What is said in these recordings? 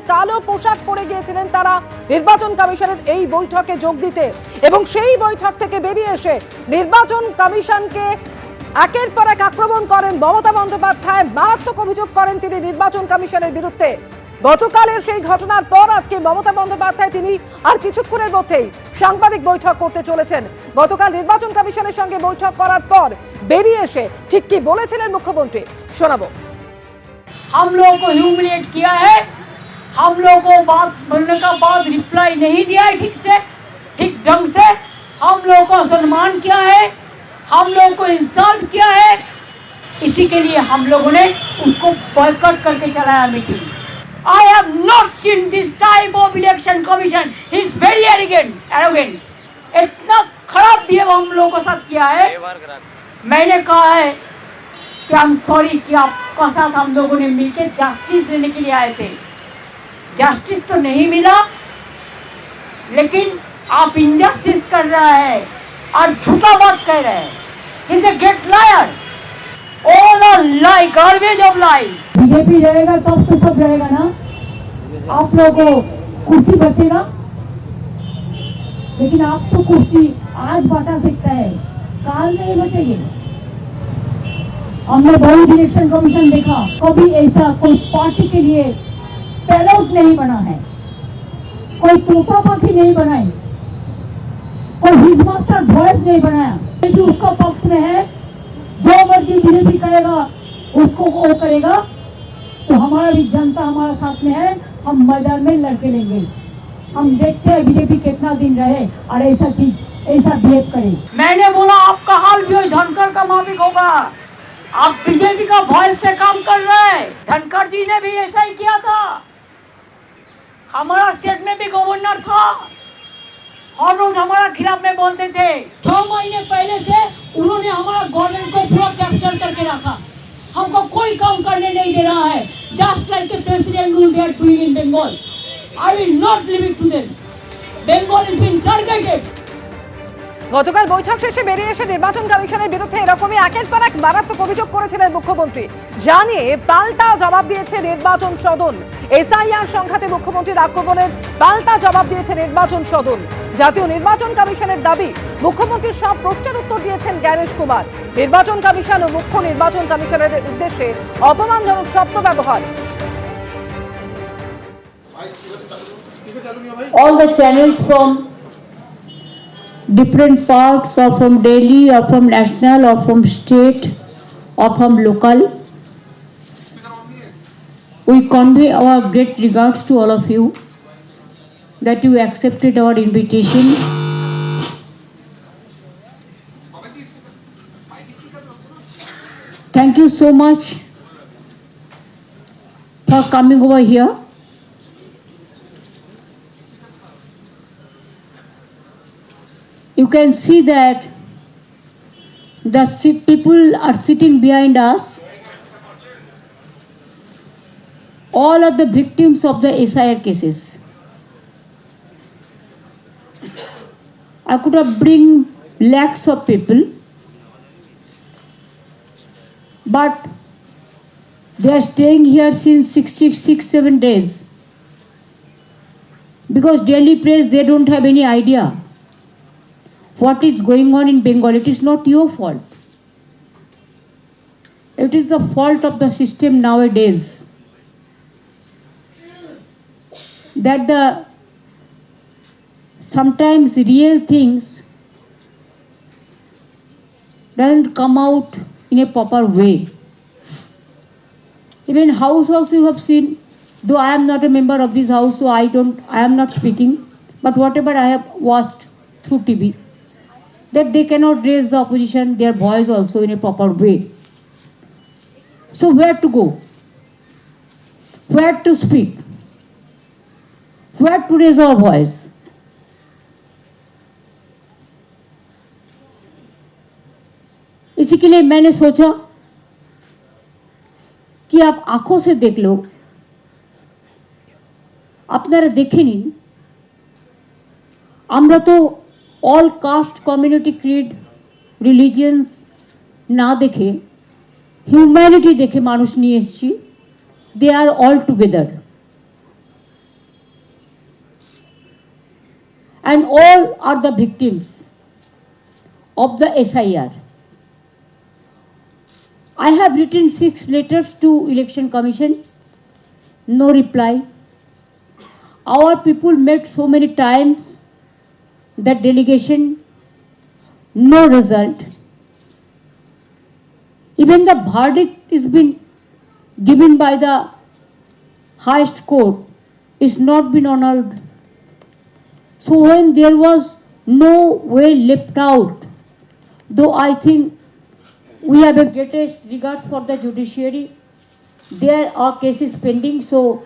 কালো পোশাক পরে গিয়েছিলেন তারা নির্বাচন কমিশনের এই বৈঠকে যোগ দিতে, এবং সেই বৈঠক থেকে বেরিয়ে এসে নির্বাচন কমিশনকে একের পর এক আক্রমণ করেন মমতা বন্দ্যোপাধ্যায়। মারাত্মক অভিযোগ করেন তিনি নির্বাচন কমিশনের বিরুদ্ধে। গতকালের সেই ঘটনার পর আজকে মমতা বন্দ্যোপাধ্যায় তিনি আর কিছুক্ষণের মধ্যেই সাংবাদিক বৈঠক করতে চলেছেন। গতকাল নির্বাচন কমিশনের সঙ্গে বৈঠক করার পর বেরিয়ে এসে ঠিক কি বলেছিলেন মুখ্যমন্ত্রী শোনাবো। हम लोगों को ह्यूमिलिएट किया है, हम लोगों को बात बोलने का बाद रिप्लाई नहीं दिया है ठीक ढंग से, हम लोगों को सम्मान किया है, हम लोगों को इंसल्ट किया है। इसी के लिए हम लोगों ने उसको बॉयकॉट करके चलाया meeting. I have not seen this type of election commission. He is very arrogant. इतना खराब बिहेव हम लोगों के साथ किया है। मैंने कहा है कि आई एम सॉरी कि आपका साथ हम लोगों ने मिलकर जस्टिस देने के लिए आए थे। जस्टिस तो नहीं मिला, लेकिन आप इनजस्टिस कर रहा है और झूठा बात कह रहे हैं। He is a great liar, all are lie, garbage of lie. BJP रहेगा तब तो सब रहेगा ना। आप लोगों को कुर्सी बचेगा, लेकिन आप तो कुर्सी आज बचा सकता है, काल नहीं बचेगी। हमने बहुत इलेक्शन कमीशन देखा, कभी ऐसा कोई पार्टी के लिए पैलआउट नहीं बना है, कोई तोता पाखी नहीं बनाई, कोई हिज मास्टर वॉइस नहीं बनाया। यदि उसका पक्ष में है, जो मर्जी बीजेपी करेगा उसको वो करेगा, तो हमारा भी जनता हमारा साथ में है, हम मैदान में लड़के लेंगे। हम देखते हैं बीजेपी कितना दिन रहे और ऐसा चीज ऐसा बिहेव करे। मैंने बोला आपका हाल भी धनखड़ का माफिक होगा। आप बीजेपी का वॉइस से काम कर रहे हैं। धनखड़ जी ने भी ऐसा ही किया था, हमारा स्टेट में भी गवर्नर था, हर रोज हमारा खिलाफ में बोलते थे। 6 महीने पहले से उन्होंने हमारा गवर्नमेंट को पूरा कैप्चर करके रखा, हमको कोई काम करने नहीं दे रहा है। Just like a president rule they are doing in Bengal. I will not leave it to them. Bengal is being targeted. গতকাল বৈঠক শেষে বেরিয়ে এসে নির্বাচন কমিশনের বিরুদ্ধে এরকমই একের পর এক মারাত্মক অভিযোগ করেছিলেন মুখ্যমন্ত্রী, জানিয়ে পাল্টা জবাব দিয়েছে নির্বাচন সদন। এসআইআর সংঘাতে মুখ্যমন্ত্রীর আক্রমণের পাল্টা জবাব দিয়েছে নির্বাচন সদন। জাতীয় নির্বাচন কমিশনের দাবি, মুখ্যমন্ত্রীর সব প্রশ্নের উত্তর দিয়েছেন জ্ঞানেশ কুমার। নির্বাচন কমিশন ও মুখ্য নির্বাচন কমিশনের উদ্দেশ্যে অপমানজনক শব্দ ব্যবহার। All the channels from different parts, or from Delhi, or from national, or from state, or from local, we convey our great regards to all of you that you accepted our invitation. Thank you so much for coming over here. You can see that the people are sitting behind us. All are the victims of the SIR cases. I could have bring lakhs of people, but they are staying here since 66-7 days, because Delhi press, they don't have any idea what is going on in Bengal. It is not your fault. It is the fault of the system nowadays, that the sometimes real things doesn't come out in a proper way. Even house also you have seen, though I am not a member of this house, so I am not speaking, but whatever I have watched through TV, that they cannot raise the opposition, their voice also in a proper way. So where to go? Where to speak? Where to raise our voice? इसी के लिए मैंने सोचा कि आप आंखों से देख लो, আপনারা দেখে নিন। আমরা তো all caste, community, creed, religions না দেখে হিউম্যানিটি দেখে মানুষ নিয়ে এসেছি। They are all together. and all are the victims of the SIR. I have written 6 letters to Election Commission, no reply. Our people met so many times, the delegation, no result. Even the verdict is been given by the highest court is not been honored. So when there was no way left out, though I think we have the greatest regards for the judiciary, there are cases pending, so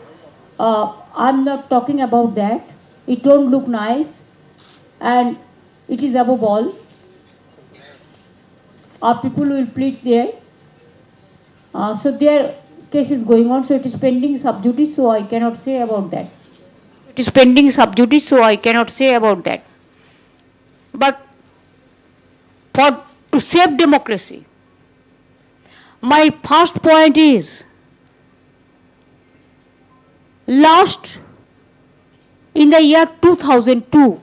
I'm not talking about that. It don't look nice, and it is above all. Our people will plead there. So their case is going on, so it is pending sub judice, so I cannot say about that. It is pending sub judice, so I cannot say about that. But to save democracy, my first point is, last in the year 2002,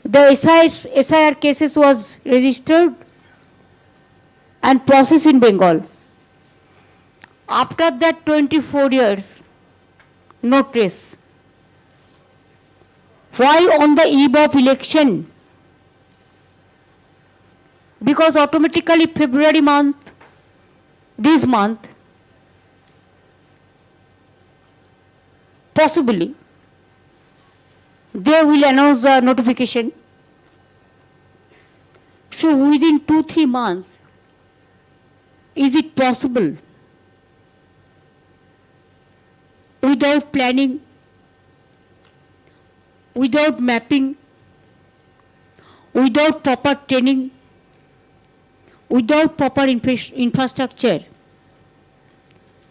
the SIR cases was registered and processed in Bengal. After that 24 years, no trace. Why on the eve of election? Because automatically February month, this month, possibly, they will announce the notification. So within 2-3 months, is it possible, without planning, without mapping, without proper training, without proper infrastructure,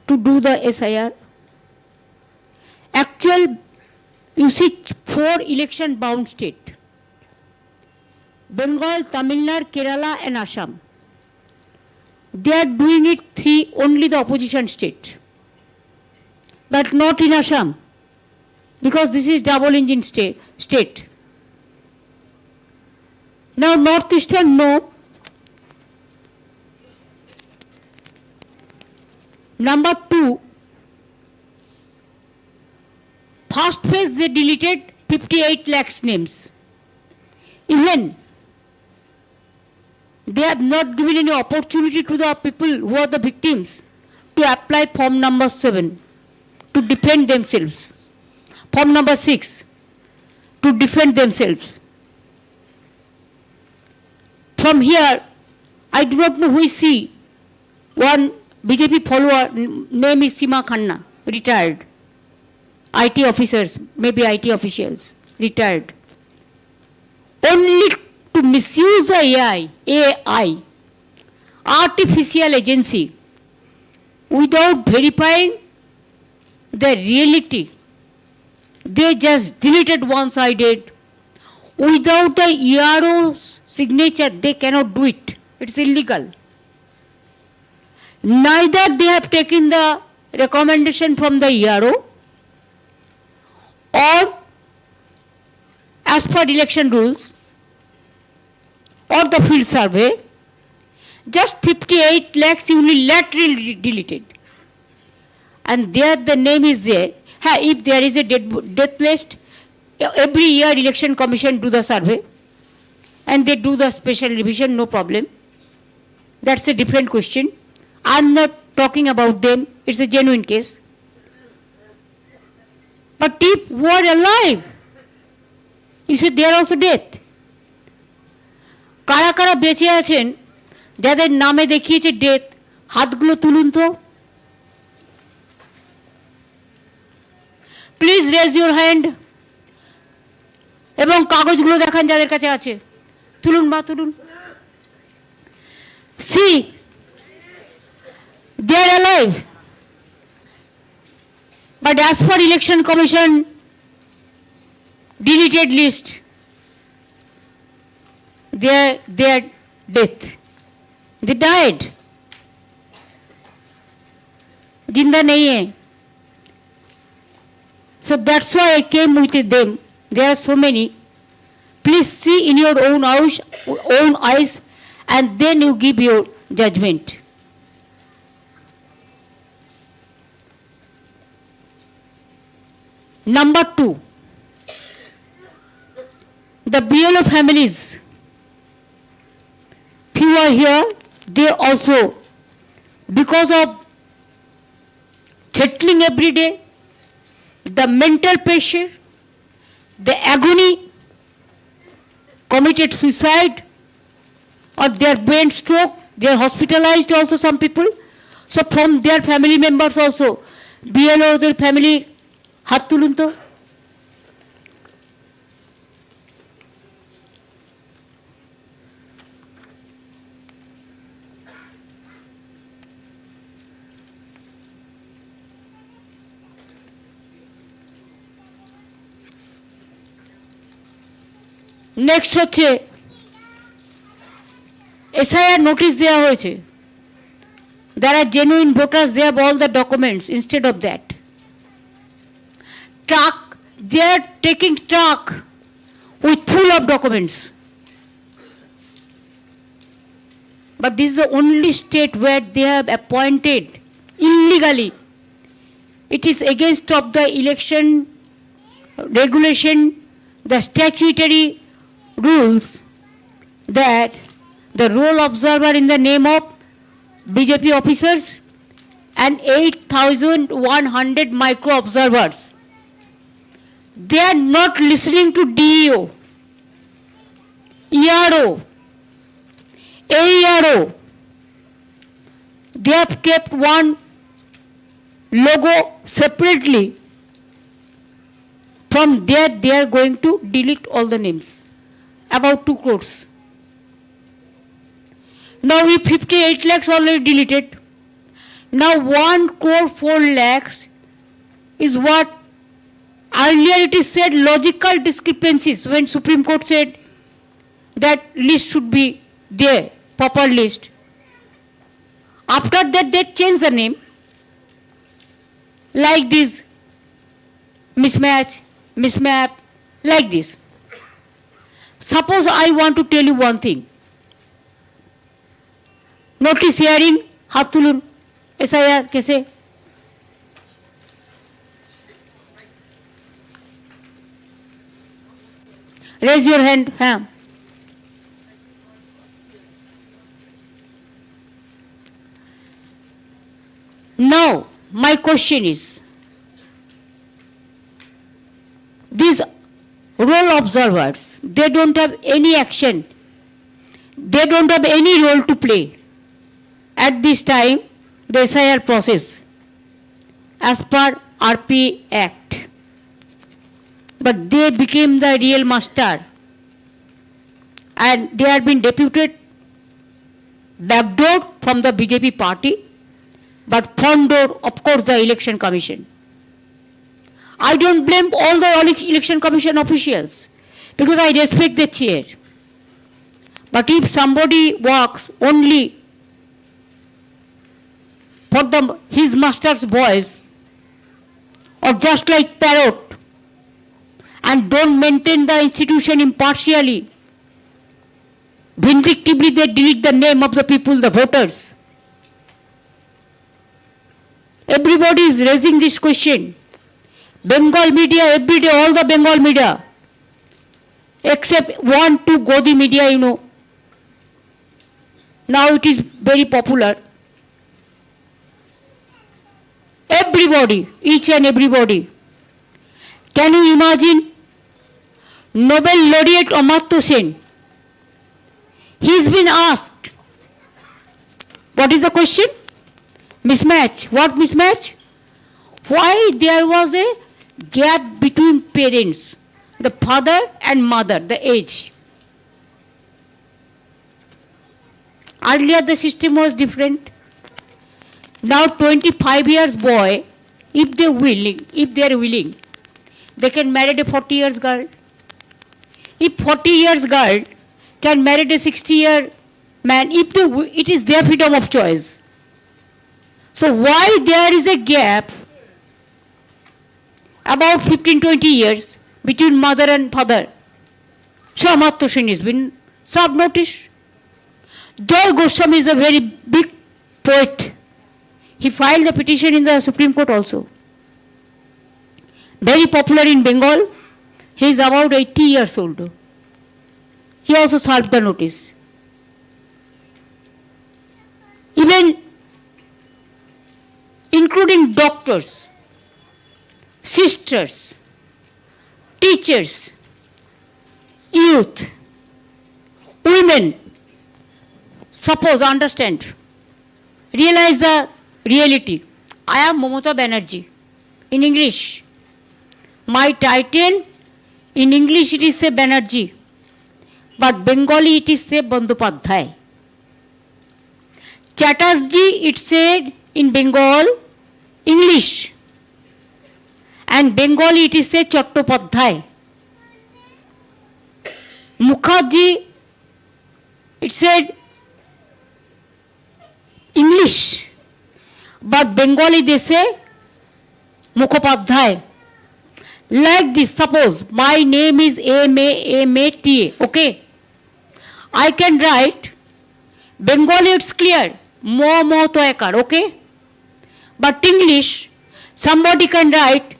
to do the SIR? Actual, you see 4 election bound states: Bengal, Tamil Nadu, Kerala and Assam. They are doing it 3, only the opposition state. But not in Assam, because this is double engine state. Now Northeastern, no. Number 2, first phase they deleted 58 lakhs names. Even they have not given any opportunity to the people who are the victims to apply form number 7 to defend themselves. Form number 6 to defend themselves. From here, I do not know who is he. One BJP follower, name is Seema Khanna, retired. IT officers, maybe IT officials, retired. Only to misuse the AI, artificial agency, without verifying the reality. They just deleted one-sided. Without the ERO's signature, they cannot do it. It's illegal. Neither they have taken the recommendation from the ERO, or as per election rules, or the field survey, just 58 lakhs unilaterally deleted. And there the name is there. If there is a death list, every year election commission do the survey and they do the special revision, no problem. That's a different question. I'm not talking about them, it's a genuine case. But if who are alive, you say they are also dead. কারা কারা বেঁচে আছেন যাদের নামে দেখিয়েছে death, হাতগুলো তুলুন তো। প্লিজ রেজ ইউর হ্যান্ড, এবং কাগজগুলো দেখান যাদের কাছে আছে, তুলুন বা তুলুন। See, they are alive, but as per election commission deleted list, they are death, they died, जिंदा नहीं है. So that's why I came with them There are so many. Please see in your own eyes, and then you give your judgment. Number 2, the BLO families. Few are here, they also, because of threatening every day, the mental pressure, the agony, committed suicide, or their brain stroke, they are hospitalized also, some people. So from their family members also, BLO, their family, হাত তুলুন তো। Next হচ্ছে SIR notice দেওয়া হয়েছে। There are genuine voters, they have all the documents. Instead of that, truck, they are taking truck with full of documents. But this is the only state where they have appointed illegally. It is against of the election regulation, the statutory rules, that the roll observer in the name of BJP officers and 8,100 micro observers, they are not listening to DEO, ERO, AERO. They have kept one logo separately. From there, they are going to delete all the names, about 2 crores. Now we 58 lakhs already deleted. Now 1 crore 4 lakhs is what earlier it is said logical discrepancies when Supreme Court said that list should be there, proper list. After that they changed the name like this, mismatch, mismap, like this. Suppose I want to tell you one thing. Notice hearing, হাত তুলুন SIR কেসে। Raise your hand. হ্যাঁ। Now, my question is, these role observers, they don't have any action. They don't have any role to play at this time, the SIR process, as per RP Act. But they became the real master, and they are being deputed backdoor from the BJP party, but front door, of course, the Election Commission. I don't blame all the Election Commission officials, because I respect the chair. But if somebody works only for his master's voice, or just like parrot, and don't maintain the institution impartially, vindictively they delete the name of the people, the voters. Everybody is raising this question. Bengal media, every day, all the Bengal media, except 1-2 Godi media, you know. Now it is very popular. Everybody, each and everybody. Can you imagine Nobel laureate Amartya Sen? He's been asked, what is the question? Mismatch. What mismatch? Why there was a gap between parents, the father and mother, the age. Earlier the system was different. Now 25 years boy, if they are willing, they can marry a 40 years girl. If 40 years girl can marry a 60-year man, it is their freedom of choice. So why there is a gap about 15-20 years between mother and father. So Amartya Sen has been served notice. Joy Goswami is a very big poet. He filed the petition in the Supreme Court also. Very popular in Bengal. He is about 80 years old. He also served the notice. Even including doctors, sisters, teachers, youth, women, suppose, understand, realize the reality. I am Mamata Banerjee in English. My title in English it is say Banerjee, but Bengali it is say Bandyopadhyay. Chatterjee it said in Bengal, English, and Bengali it is say Chattopadhyay. Mukherjee it said English, but Bengali they say Mukhopadhyay. Like this, suppose my name is Mata, okay? I can write, Bengali it's clear, Mo Toekar, okay? But English, somebody can write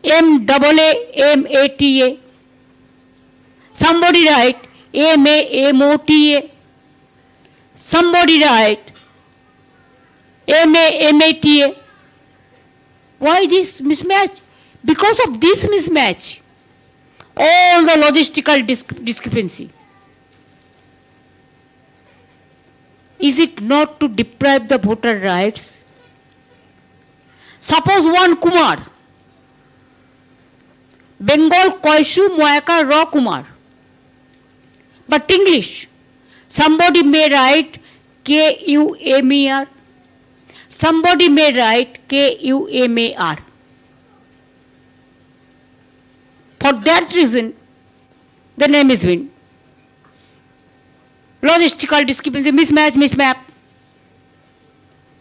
Mata. Somebody write Mata. Somebody write Mata. Why this mismatch? Because of this mismatch, all the logistical discrepancy. Is it not to deprive the voter rights? Suppose one Kumar, Bengal Koishu Moyaka Ra Kumar, but English, somebody may write Kumer, somebody may write Kumar. For that reason, the name is been. Logistical discrepancy, mismatch.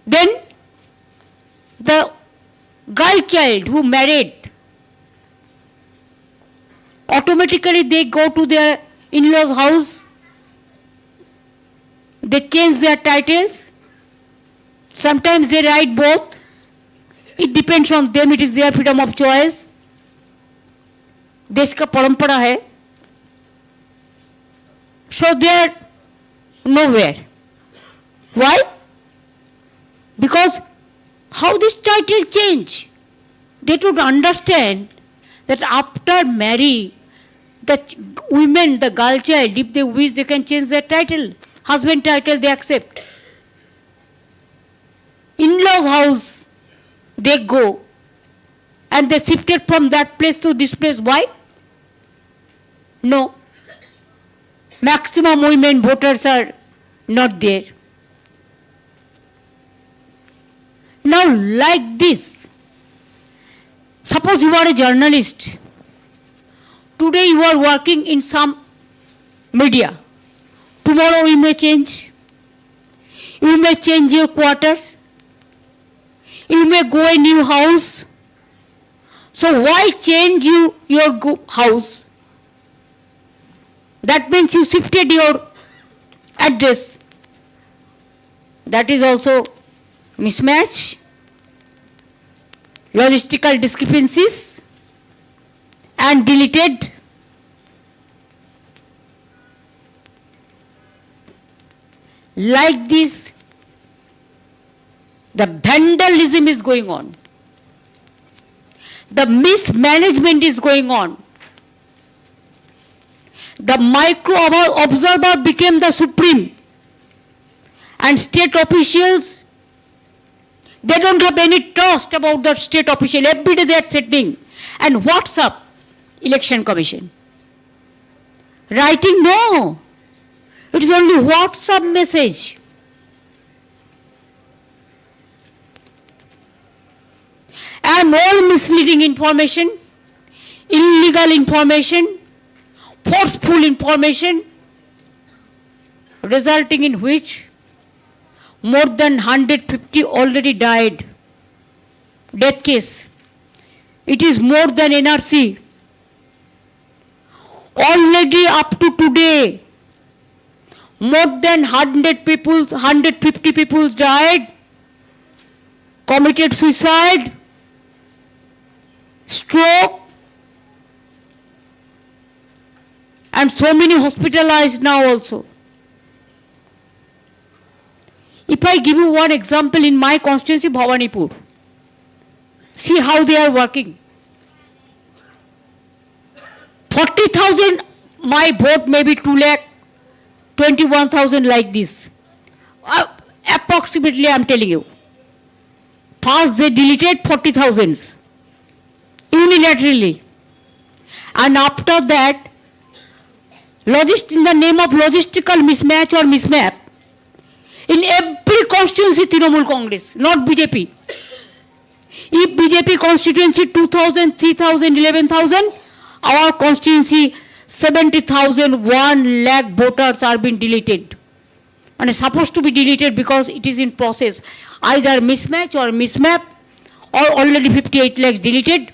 Then, the girl child who married, automatically they go to their in-laws' house, they change their titles, sometimes they write both, it depends on them, it is their freedom of choice. देश का परंपरा है. So they are nowhere. Why? Because how this title change? They don't understand that after marry, the women, the girl child, if they wish, they can change their title. Husband title they accept. In-laws house, they go. And they shifted from that place to this place. Why? No. Maximum women voters are not there. Now, like this, suppose you are a journalist. Today you are working in some media. Tomorrow you may change. You may change your quarters. You may go a new house. So why change your house? That means you shifted your address. That is also mismatch, logistical discrepancies, and deleted. Like this, the vandalism is going on. The mismanagement is going on. The micro observer became the supreme. And state officials, they don't have any trust about the state official. Every day they are sitting. And what's up? Election Commission. Writing, no. It is only WhatsApp message. And all misleading information, illegal information, forceful information, resulting in which more than 150 already died. Death case. It is more than NRC. Already up to today, more than 100 people, 150 people died, committed suicide, stroke, and so many hospitalized now also. If I give you one example in my constituency, Bhawanipur, see how they are working. 40,000, my vote may be 2,21,000 like this. Approximately, I'm telling you. First, they deleted 40,000 unilaterally. And after that, in the name of logistical mismatch or mismap, in every constituency, Trinamool Congress, not BJP. If BJP constituency 2,000, 3,000, 11,000, our constituency 70,000, 1 lakh voters are being deleted. And it's supposed to be deleted because it is in process. Either mismatch or mismap, or already 58 lakhs deleted.